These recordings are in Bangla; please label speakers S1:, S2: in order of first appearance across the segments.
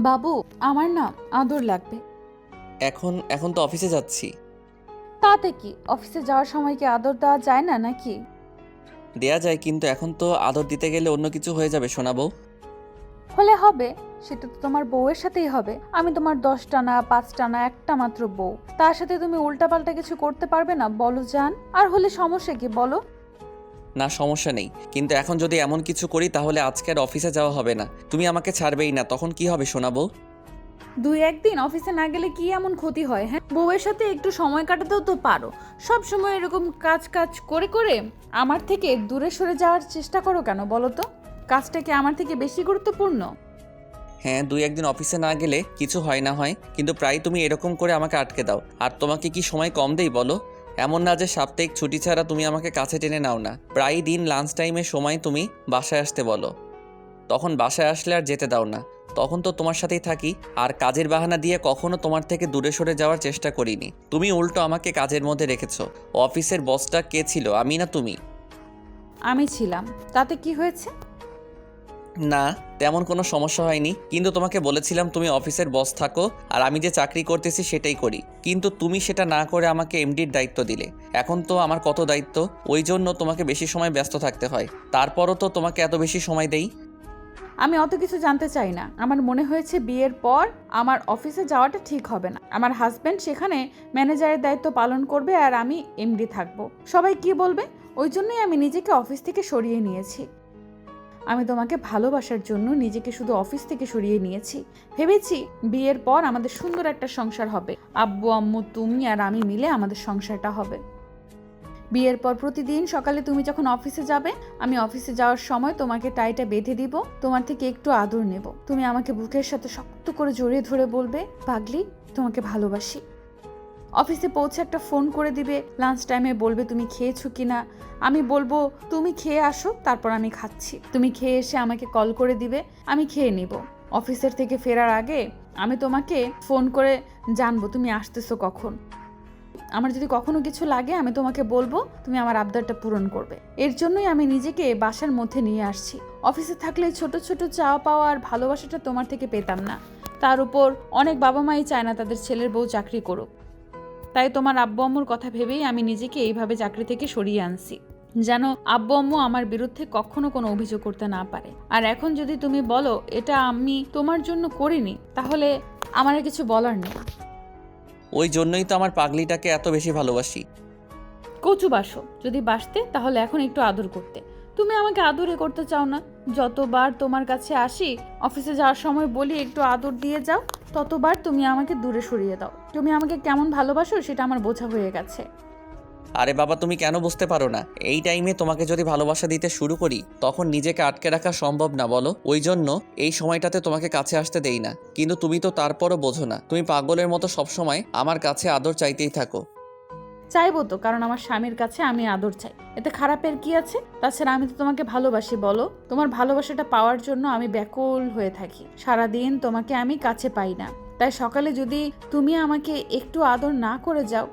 S1: বাবু, আমার না আদর লাগবে।
S2: এখন এখন তো অফিসে যাচ্ছি।
S1: তাতে কি, অফিসে যাওয়ার সময় কি আদর দেওয়া যায় না নাকি?
S2: দেয়া যায়, কিন্তু এখন তো আদর দিতে গেলে অন্য কিছু হয়ে যাবে শোনাবো।
S1: হলে হবে, সেটা তো তোমার বউয়ের সাথেই হবে। আমি তোমার 10টা না 5টা না একটা মাত্র বউ, তার সাথে তুমি উল্টাপাল্টা কিছু করতে পারবে না বলো জান? আর হলে সমস্যা কি বলো?
S2: না, সমস্যা নেই, কিন্তু এখন যদি এমন কিছু করি তাহলে আজকে আর অফিসে যাওয়া হবে না। তুমি আমাকে ছাড়বেই না, তখন কি হবে শোনাবো।
S1: 2-1 দিন অফিসে না গেলে কি এমন ক্ষতি হয়? হ্যাঁ, বউয়ের সাথে একটু সময় কাটাতেও তো পারো। সব সময় এরকম কাজ কাজ করে করে আমার থেকে দূরে সরে যাওয়ার চেষ্টা করো কেন বলো তো? কাজটা কি আমার থেকে বেশি গুরুত্বপূর্ণ?
S2: হ্যাঁ, 2-1 দিন অফিসে না গেলে কিছু হয় না হয়, কিন্তু প্রায় তুমি এরকম করে আমাকে আটকে দাও। আর তোমাকে কি সময় কম দেই বলো? এমন না যে সাপ্তাহিক ছুটি ছাড়া তুমি আমাকে কাছে টেনে নাও না। প্রায় দিন লাঞ্চ টাইমের সময় তুমি বাসায় আসতে বলো, তখন বাসায় আসলে আর যেতে দাও না। তখন তো তোমার সাথেই থাকি, আর কাজের বাহানা দিয়ে কখনো তোমার থেকে দূরে সরে যাওয়ার চেষ্টা করিনি। তুমি উল্টো আমাকে কাজের মধ্যে রেখেছো। অফিসের বসটা কে ছিল, আমি না তুমি?
S1: আমি ছিলাম, তাতে কি হয়েছে?
S2: না, তেমন কোনো সমস্যা হয়নি, কিন্তু তোমাকে বলেছিলাম তুমি অফিসের বস থাকো আর আমি যে চাকরি করতেছি সেটাই করি, কিন্তু তুমি সেটা না করে আমাকে এমডির দায়িত্ব দিলে। এখন তো আমার কত দায়িত্ব, ওই জন্য তোমাকে বেশি সময় ব্যস্ত থাকতে হয়। তারপরও তো তোমাকে এত বেশি সময় দেই।
S1: আমি অত কিছু জানতে চাই না। আমার মনে হয়েছে বিয়ের পর আমার অফিসে যাওয়াটা ঠিক হবে না। আমার হাজবেন্ড সেখানে ম্যানেজারের দায়িত্ব পালন করবে আর আমি এমডি থাকবো। সবাই কি বলবে? ওই জন্যই আমি নিজেকে অফিস থেকে সরিয়ে নিয়েছি। আমি তোমাকে ভালোবাসার জন্য নিজেকে শুধু অফিস থেকে সরিয়ে নিয়েছি। ভেবেছি বিয়ের পর আমাদের সুন্দর একটা সংসার হবে। আব্বু আম্মু তুমি আর আমি মিলে আমাদের সংসারটা হবে। বিয়ের পর প্রতিদিন সকালে তুমি যখন অফিসে যাবে, আমি অফিসে যাওয়ার সময় তোমাকে টাইটা বেঁধে দিব, তোমার থেকে একটু আদর নেব। তুমি আমাকে বুকের সাথে শক্ত করে জড়িয়ে ধরে বলবে, পাগলি, তোমাকে ভালোবাসি। অফিসে পৌঁছে একটা ফোন করে দিবে, লাঞ্চ টাইমে বলবে তুমি খেয়েছো কিনা। আমি বলবো তুমি খেয়ে আসো, তারপর আমি খাচ্ছি। তুমি খেয়ে এসে আমাকে কল করে দিবে, আমি খেয়ে নিব। অফিসের থেকে ফেরার আগে আমি তোমাকে ফোন করে জানবো তুমি আসতেছো কখন। আমার যদি কখনো কিছু লাগে আমি তোমাকে বলবো, তুমি আমার আবদারটা পূরণ করবে। এর জন্যই আমি নিজেকে বাসার মধ্যে নিয়ে আসছি। অফিসে থাকলে ছোট ছোট চাওয়া পাওয়া আর ভালোবাসাটা তোমার থেকে পেতাম না। তার উপর অনেক বাবা মাই চায় না তাদের ছেলের বউ চাকরি করুক। তাই তোমার আব্বু আম্মুর কথা ভেবেই আমি নিজেকে এইভাবে চাকরি থেকে সরিয়ে আনছি, যেন আব্বু আম্মু আমার বিরুদ্ধে কখনো কোনো অভিযোগ করতে না পারে। আর এখন যদি তুমি বলো এটা আমি তোমার জন্য করিনি, তাহলে আমার আর কিছু বলার নেই।
S2: ওই জন্যই তো আমার পাগলিটাকে এত বেশি ভালোবাসি।
S1: কচু বাসো, যদি বাসতে তাহলে এখন একটু আদর করতে। তুমি আমাকে আদরে করতে চাও না। যতবার তোমার কাছে আসি, অফিসে যাওয়ার সময় বলি একটু আদর দিয়ে যাও, ততবার তুমি আমাকে দূরে সরিয়ে দাও। তুমি আমাকে কেমন ভালোবাসো সেটা আমার বোঝা হয়ে গেছে।
S2: আরে বাবা, তুমি কেন বুঝতে পারো না? এই টাইমে তোমাকে যদি ভালোবাসা দিতে শুরু করি তখন নিজেকে আটকে রাখা সম্ভব না বলো। ওই জন্য এই সময়টাতে তোমাকে কাছে আসতে দেই না, কিন্তু তুমি তো তারপরও বোঝো না। তুমি পাগলের মতো সবসময় আমার কাছে আদর চাইতেই থাকো।
S1: চাইবো তো, কারণ আমার স্বামীর কাছে আমি আদর চাই, এতে খারাপের কি আছে? তাছাড়া আমি তো তোমাকে ভালোবাসি বলো। তোমার ভালোবাসাটা পাওয়ার জন্য আমি ব্যাকুল হয়ে থাকি। সারাদিন তোমাকে আমি কাছে পাই না। তাই সকালে যদি তুমি আমাকে একটু আদর না করে যাও,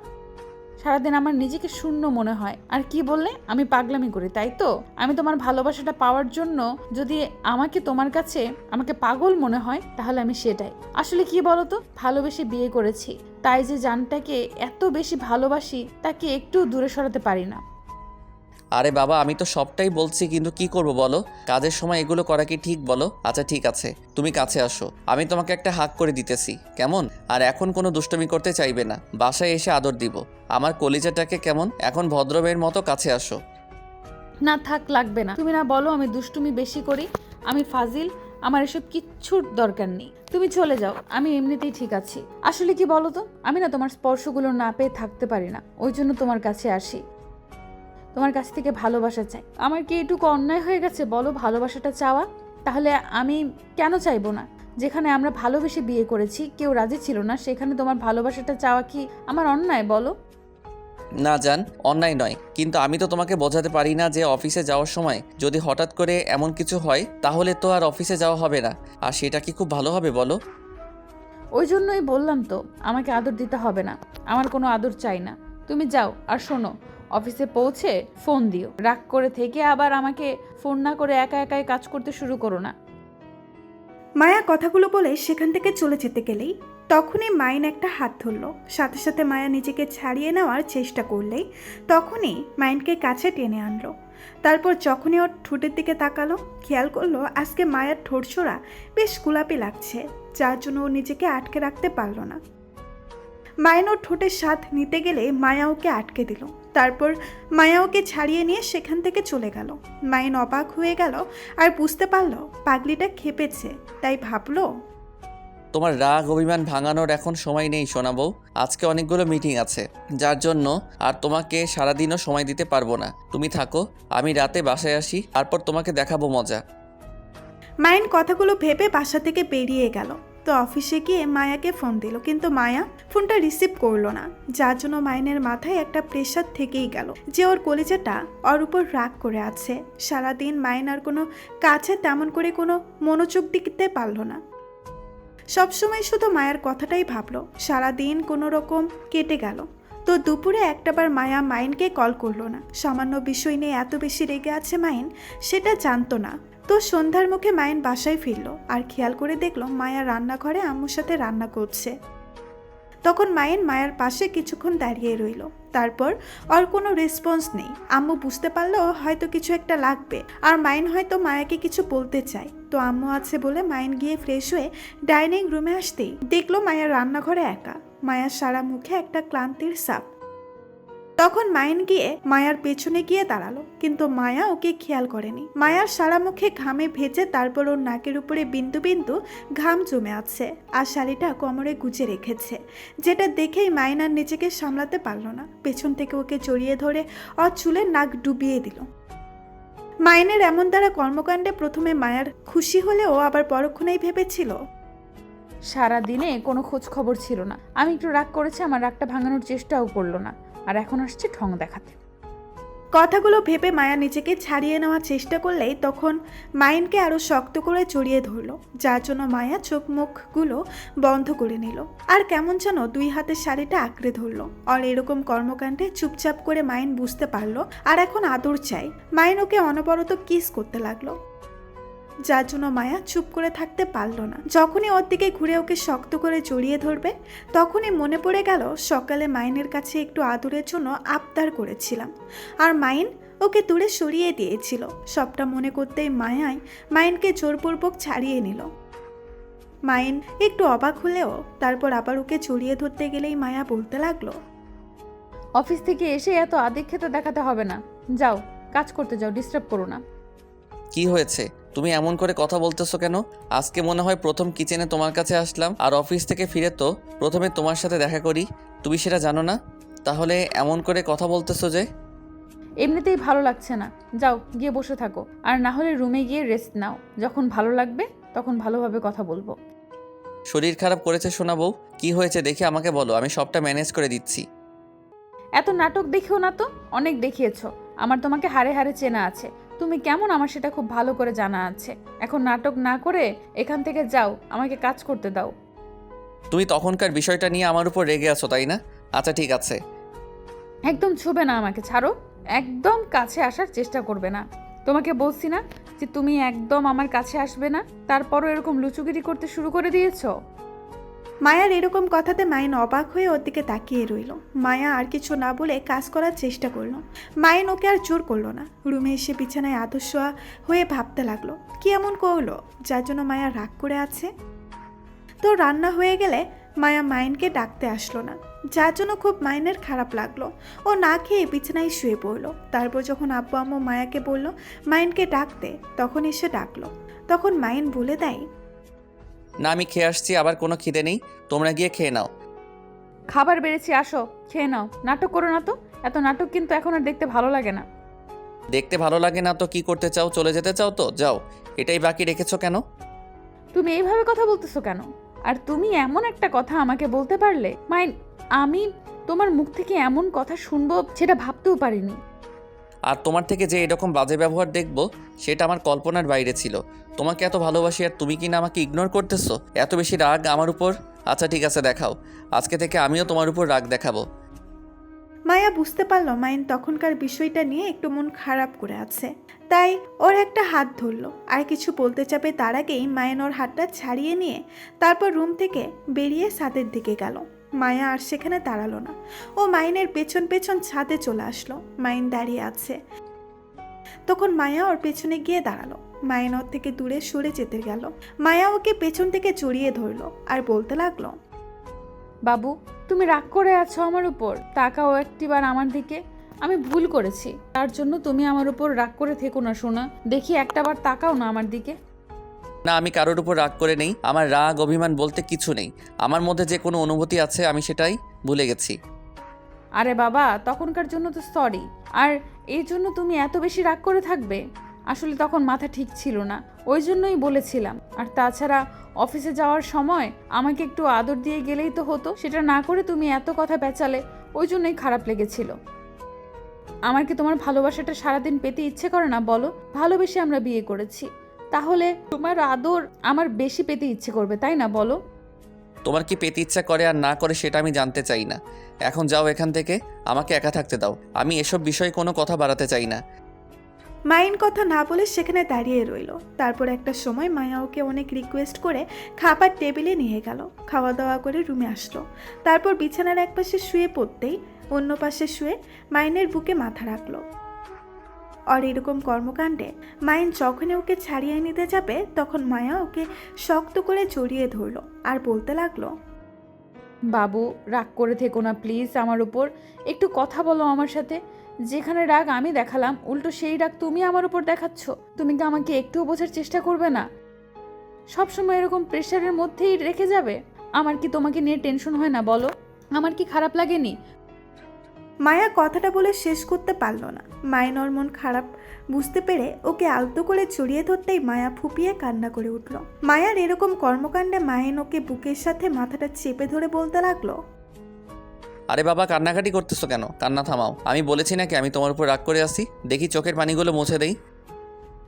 S1: সারাদিন আমার নিজেকে শূন্য মনে হয়। আর কি বললে, আমি পাগলামি করি তাই তো? আমি তোমার ভালোবাসাটা পাওয়ার জন্য যদি আমাকে তোমার কাছে আমাকে পাগল মনে হয়, তাহলে আমি সেটাই। আসলে কি বলতো, ভালোবেসে বিয়ে করেছি, তাই যে জানটাকে এত বেশি ভালোবাসি তাকে একটু দূরে সরাতে পারি না।
S2: আরে বাবা, আমি তো সবটাই বলছি, কিন্তু কি করব বলো? কাজের সময় এগুলো করা কি ঠিক বলো? আচ্ছা ঠিক আছে, তুমি কাছে আসো, আমি তোমাকে একটা হাগ করে দিতেছি, কেমন? আর এখন কোনো দুষ্টুমি করতে চাইবে না, বাসায় এসে আদর দিব। আমার কলিজাটাকে কেমন, এখন ভদ্রমের মতো কাছে আসো।
S1: না থাক, লাগবে না। তুমি না বলো আমি দুষ্টুমি বেশি করি, আমি ফাজিল, আমার এসব কিচ্ছুর দরকার নেই। তুমি চলে যাও, আমি এমনিতেই ঠিক আছি। আসলে কি বলো তো, আমি না তোমার স্পর্শগুলো না পেয়ে থাকতে পারি না, ওই জন্য তোমার কাছে আসি। তোমার কাছ থেকে ভালোবাসা চাই। আমার কি এটুকু অন্যায় হয়ে গেছে বলো ভালোবাসাটা চাওয়া? তাহলে আমি কেন চাইবো না? যেখানে আমরা ভালোবেসে বিয়ে করেছি, কেউ রাজি ছিল না, সেখানে তোমার ভালোবাসাটা চাওয়া কি আমার অন্যায় বলো?
S2: না জান, অন্যায় নয়, কিন্তু আমি তো তোমাকে বোঝাতে পারি না যে অফিসে যাওয়ার সময় যদি হঠাৎ করে এমন কিছু হয় তাহলে তো আর অফিসে যাওয়া হবে না। আর সেটা কি খুব ভালো হবে বলো?
S1: ওই জন্যই বললাম তো, আমাকে আদর দিতে হবে না। আমার কোনো আদর চাই না। তুমি যাও, আর শোনো, অফিসে পৌঁছে ফোন দিও। রাগ করে থেকে আবার আমাকে ফোন না করে একা একাই কাজ করতে শুরু করো না।
S3: মায়া কথাগুলো বলে সেখান থেকে চলে যেতে গেলেই তখনই মাইন একটা হাত ধরল। সাথে সাথে মায়া নিজেকে ছাড়িয়ে নেওয়ার চেষ্টা করলেই তখনই মাইনকে কাছে টেনে আনলো। তারপর যখনই ওর ঠোঁটের দিকে তাকালো, খেয়াল করলো আজকে মায়ার ঠোঁটছোড়া বেশ গোলাপি লাগছে, যার জন্য ও নিজেকে আটকে রাখতে পারল না। মাইন ওর ঠোঁটের স্বাদ নিতে গেলে মায়া ওকে আটকে দিল। তারপর মায়া ওকে ছাড়িয়ে নিয়ে সেখান থেকে চলে গেল। মাইন অবাক হয়ে গেল আর বুঝতে পারলো পাগলিটা খেপেছে, তাই ভাবলো
S2: তোমার রাগ অভিমান ভাঙানোর এখন সময় নেই সোনা বউ। আজকে অনেকগুলো মিটিং আছে, যার জন্য আর তোমাকে সারাদিনও সময় দিতে পারবো না। তুমি থাকো, আমি রাতে বাসায় আসি, তারপর তোমাকে দেখাবো মজা।
S3: মাইন কথাগুলো ভেবে বাসা থেকে বেরিয়ে গেল। তো অফিসে গিয়ে মায়াকে ফোন দিল, কিন্তু মায়া ফোনটা রিসিভ করলো না, যার জন্য মাইনের মাথায় একটা প্রেশার থেকেই গেল যে ওর কলিজাটা ওর উপর রাগ করে আছে। সারাদিন মাইন আর কোনো কাছে তেমন করে কোনো মনোযোগ দিতে পারলো না, সবসময় শুধু মায়ের কথাটাই ভাবলো। সারাদিন কোনো রকম কেটে গেল। তো দুপুরে একটাবার মায়া মাইনকে কল করলো না। সামান্য বিষয় নিয়ে এত বেশি রেগে আছে মাইন, সেটা জানতো না। তো সন্ধ্যার মুখে মাইন বাসায় ফিরল আর খেয়াল করে দেখলো মায়া রান্নাঘরে আম্মুর সাথে রান্না করছে। তখন মাইন মায়ের পাশে কিছুক্ষণ দাঁড়িয়ে রইল। তারপর ওর কোনো রেসপন্স নেই। আম্মু বুঝতে পারলো হয়তো কিছু একটা লাগবে, আর মাইন হয়তো মায়াকে কিছু বলতে চায়। তো আম্মু আছে বলে মাইন গিয়ে ফ্রেশ হয়ে ডাইনিং রুমে আসতেই দেখলো মায়া রান্নাঘরে একা। মায়ার সারা মুখে একটা ক্লান্তির ছাপ। তখন মাইন গিয়ে মায়ার পেছনে গিয়ে দাঁড়ালো, কিন্তু মায়া ওকে খেয়াল করেনি। মায়ার সারা মুখে ঘামে ভেজে, তারপর ওর নাকের উপরে বিন্দু বিন্দু ঘাম জমে আছে, আর শাড়িটা কোমরে গুজে রেখেছে, যেটা দেখেই মাইন আর নিজেকে সামলাতে পারলো না। পেছন থেকে ওকে জড়িয়ে ধরে ওর চুলে নাক ডুবিয়ে দিল। মাইনের এমন দ্বারা কর্মকাণ্ডে প্রথমে মায়ার খুশি হলেও আবার পরক্ষণেই ভেবেছিল
S1: সারা দিনে কোনো খোঁজ খবর ছিল না। আমি একটু রাগ করেছি, আমার রাগটা ভাঙানোর চেষ্টাও করলো না, আর এখন আসছে ঠং দেখাতে।
S3: কথাগুলো ভেবে মায়া নিজেকে ছাড়িয়ে নেওয়ার চেষ্টা করলেই তখন মাইনকে আরো শক্ত করে জড়িয়ে ধরলো, যার জন্য মায়া চোখ মুখগুলো বন্ধ করে নিল আর কেমন যেন দুই হাতের শাড়িটা আঁকড়ে ধরলো। আর এরকম কর্মকাণ্ডে চুপচাপ করে মাইন বুঝতে পারলো আর এখন আদর চাই। মাইন ওকে অনবরত কিস করতে লাগলো, যার জন্য মায়া চুপ করে থাকতে পারল না। যখনই ওর দিকে ঘুরে ওকে শক্ত করে জড়িয়ে ধরবে, তখনই মনে পড়ে গেল সকালে মাইনের কাছে একটু আদরের জন্য আবদার করেছিলাম, আর মাইন ওকে দূরে সরিয়ে দিয়েছিল। সবটা মনে করতেই মাইনকে জোরপূর্বক ছাড়িয়ে নিল। মাইন একটু অবাক হলেও তারপর আবার ওকে জড়িয়ে ধরতে গেলেই মায়া বলতে লাগলো,
S1: অফিস থেকে এসে এত আদিক্ষেতা দেখাতে হবে না, যাও কাজ করতে যাও, ডিস্টার্ব করো না।
S2: কি হয়েছে? তুমি এমন করে কথা বলতেছো কেন? আজকে মনে হয় প্রথম কিচেনে তোমার কাছে আসলাম, আর অফিস থেকে ফিরে তো প্রথমে তোমার সাথে দেখা করি। তুমি সেটা জানো না? তাহলে এমন করে কথা বলতেছো যে?
S1: এমনিতেই ভালো লাগছে না, যাও গিয়ে বসে থাকো, আর না হলে রুমে গিয়ে রেস্ট নাও। যখন ভালো লাগবে তখন ভালোভাবে কথা বলবো।
S2: শরীর খারাপ করেছে শোনা বউ? কি হয়েছে দেখে আমাকে বলো, আমি সবটা ম্যানেজ করে দিচ্ছি।
S1: এত নাটক দেখিও না তো, অনেক দেখিয়েছো। আমার তোমাকে হাড়ে হাড়ে চেনা আছে, তুমি কেমন আমার সেটা খুব ভালো করে জানা আছে। এখন নাটক না করে এখান থেকে যাও, আমাকে কাজ করতে দাও।
S2: তুমি তখনকার বিষয়টা নিয়ে আমার উপর রেগে আছো তাই না? আচ্ছা ঠিক আছে।
S1: একদম ছুবে না আমাকে, ছাড়ো। একদম কাছে আসার চেষ্টা করবে না। তোমাকে বলছি না যে তুমি একদম আমার কাছে আসবে না, তারপরও এরকম লুচুগিরি করতে শুরু করে দিয়েছো।
S3: মায়ার এরকম কথাতে মাইন অবাক হয়ে ওর দিকে তাকিয়ে রইল। মায়া আর কিছু না বলে কাজ করার চেষ্টা করলো। মাইন ওকে আর জোর করলো না। রুমে এসে বিছানায় আদর্শোয়া হয়ে ভাবতে লাগলো কি এমন করলো যার জন্য মায়া রাগ করে আছে। তো রান্না হয়ে গেলে মায়া মাইনকে ডাকতে আসলো না, যার জন্য খুব মাইনের খারাপ লাগলো। ও না খেয়ে বিছানায় শুয়ে পড়লো। তারপর যখন আব্বু আম্মু মায়াকে বলল মাইনকে ডাকতে, তখন এসে ডাকলো। তখন মাইন বলে দেয়,
S2: না আমি খেয়ে আসছি, আবার কোনো খিদে নেই, তোমরা গিয়ে খেয়ে নাও।
S1: খাবার বেড়েছি, আসো খেয়ে নাও। নাটক করো না তো, এত নাটক কিন্তু এখন আর দেখতে ভালো লাগে না।
S2: দেখতে ভালো লাগে না তো কি করতে চাও? চলে যেতে চাও তো যাও, এটাই বাকি রেখেছো কেন?
S1: তুমি এইভাবে কথা বলতেছো কেন? আর তুমি এমন একটা কথা আমাকে বলতে পারলে মাইন, আমি তোমার মুখ থেকে এমন কথা শুনবো সেটা ভাবতেও পারিনি।
S2: আর তোমার থেকে যে এরকম বাজে ব্যবহার দেখবো সেটা আমার কল্পনার বাইরে ছিল। তোমাকে এত ভালোবাসি আর তুমি কি না আমাকে ইগনোর করতেছো? এত বেশি রাগ আমার উপর? আচ্ছা ঠিক আছে দেখাও, আজকে থেকে আমিও তোমার উপর রাগ দেখাবো।
S3: মায়া বুঝতে পারল মাইন তখনকার বিষয়টা নিয়ে একটু মন খারাপ করে আছে, তাই ওর একটা হাত ধরলো। আর কিছু বলতে চাপে তার আগেই মাইন ওর হাতটা ছাড়িয়ে নিয়ে তারপর রুম থেকে বেরিয়ে ছাদের দিকে গেল। মায়া আর সেখানে দাঁড়ালো না, ও মাইনের পেছন পেছন ছাদে চলে আসলো। মাইন দাঁড়িয়ে আছে, তখন মায়া ওর পেছনে গিয়ে দাঁড়ালো। মাইন ওর থেকে দূরে সরে যেতে গেল। মায়া ওকে পেছন থেকে জড়িয়ে ধরলো আর বলতে লাগলো,
S1: বাবু, তুমি রাগ করে আছো আমার উপর? তাকাও একটিবার আমার দিকে। আমি ভুল করেছি, তার জন্য তুমি আমার উপর রাগ করে থেকো না সোনা। দেখি একটাবার তাকাও না আমার দিকে।
S2: না, আমি কারোর উপর রাগ করে নেই। আমার রাগ অভিমান বলতে কিছু নেই। আমার মধ্যে যে কোনো অনুভূতি আছে আমি সেটাই ভুলে গেছি।
S1: আরে বাবা, তখনকার জন্য তো সরি। আর এই জন্য তুমি এত বেশি রাগ করে থাকবে? আসলে তখন মাথা ঠিক ছিল না, ওই জন্যই বলেছিলাম। আর তাছাড়া অফিসে যাওয়ার সময় আমাকে একটু আদর দিয়ে গেলেই তো হতো, সেটা না করে তুমি এত কথা পেঁচালে, ওই জন্যই খারাপ লেগেছিল। আমার কি তোমার ভালোবাসাটা সারাদিন পেতে ইচ্ছে করে না বলো? ভালোবেসে আমরা বিয়ে করেছি, তাহলে তোমার আদর আমার বেশি পেতে ইচ্ছে করবে, তাই না বলো?
S2: তোমার কি পেতে ইচ্ছা করে আর না করে সেটা আমি জানতে চাই না। এখন যাও এখান থেকে, আমাকে একা থাকতে দাও। আমি এসব বিষয়ে কোনো কথা বাড়াতে চাই না।
S3: মাইন কথা না বলে সেখানে দাঁড়িয়ে রইল। তারপর একটা সময় মায়া ওকে অনেক রিকোয়েস্ট করে খাবার টেবিলে নিয়ে গেল। খাওয়া দাওয়া করে রুমে আসলো। তারপর বিছানার একপাশে শুয়ে পড়তেই অন্য পাশে শুয়ে মাইনের বুকে মাথা রাখলো। আর এরকম কর্মকাণ্ডে মাইন যখনই ওকে ছাড়িয়ে নিতে যাবে তখন মায়া ওকে শক্ত করে জড়িয়ে ধরলো আর বলতে লাগলো,
S1: বাবু, রাগ করে থেকো না প্লিজ আমার উপর। একটু কথা বলো আমার সাথে। যেখানে রাগ আমি দেখালাম, উল্টো সেই রাগ তুমি আমার উপর দেখাচ্ছ। তুমি কি আমাকে একটুও বোঝার চেষ্টা করবে না? সবসময় এরকম প্রেশারের মধ্যেই রেখে যাবে? আমার কি তোমাকে নিয়ে টেনশন হয় না বলো? আমার কি খারাপ লাগেনি?
S3: মায়া কথাটা বলে শেষ করতে পারল না। মায়ের ওর মন খারাপ বুঝতে পেরে ওকে আলতো করে জড়িয়ে ধরতেই মায়া ফুপিয়ে কান্না করে উঠল। মায়ার এরকম কর্মকাণ্ডে মায়েন ওকে বুকের সাথে মাথাটা চেপে ধরে বলতে লাগলো,
S2: আরে বাবা, কান্নাকাটি করতেছো কেন? কান্না থামাও। আমি বলেছি নাকি আমি তোমার উপর রাগ করে আসি? দেখি চোখের পানিগুলো মুছে দেই।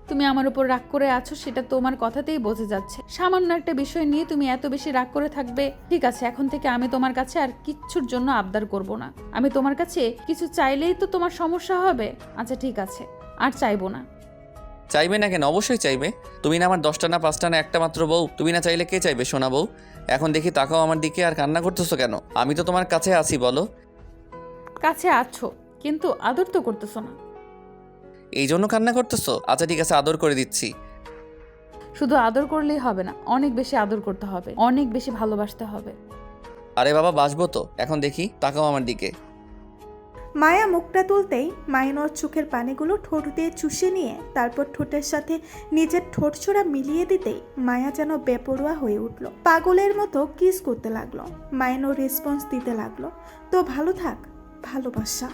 S1: তুমি আমার উপর রাগ করে আছো সেটা তোমার কথাতেই বোঝা যাচ্ছে। সামান্য একটা বিষয় নিয়ে তুমি এত বেশি রাগ করে থাকবে? ঠিক আছে, এখন থেকে আমি তোমার কাছে আর কিচ্ছুর জন্য আবদার করব না। আমি তোমার কাছে কিছু চাইলেই তো তোমার সমস্যা হবে। আচ্ছা ঠিক আছে, আর চাইবো না।
S2: চাইবে না কেন? অবশ্যই চাইবে। তুমি না আমার 10টা না 5টা না একটা মাত্র বউ। তুমি না চাইলে কে চাইবে সোনা বউ? এখন দেখি তাকাও আমার দিকে আর কান্না করতেছো কেন? আমি তো তোমার কাছে আছি, বলো।
S1: কাছে আছো কিন্তু আদর তো করতেছো না।
S2: এই জন্য কান্না করতেছো? আচ্ছা ঠিক আছে, আদর করে দিচ্ছি।
S1: শুধু আদর করলেই হবে না, অনেক বেশি আদর করতে হবে, অনেক বেশি ভালোবাসতে হবে।
S2: আরে বাবা, বাসবো তো। এখন দেখি তাকাও আমার দিকে।
S3: মায়া মুখটা তুলতেই মাইন ওর চোখের পানিগুলো ঠোঁট দিয়ে চুষে নিয়ে তারপর ঠোঁটের সাথে নিজের ঠোঁট ছোড়া মিলিয়ে দিতেই মায়া যেন বেপরোয়া হয়ে উঠল। পাগলের মতো কিস করতে লাগলো। মাইন ওর রেসপন্স দিতে লাগলো, তো ভালো থাক, ভালোবাসা।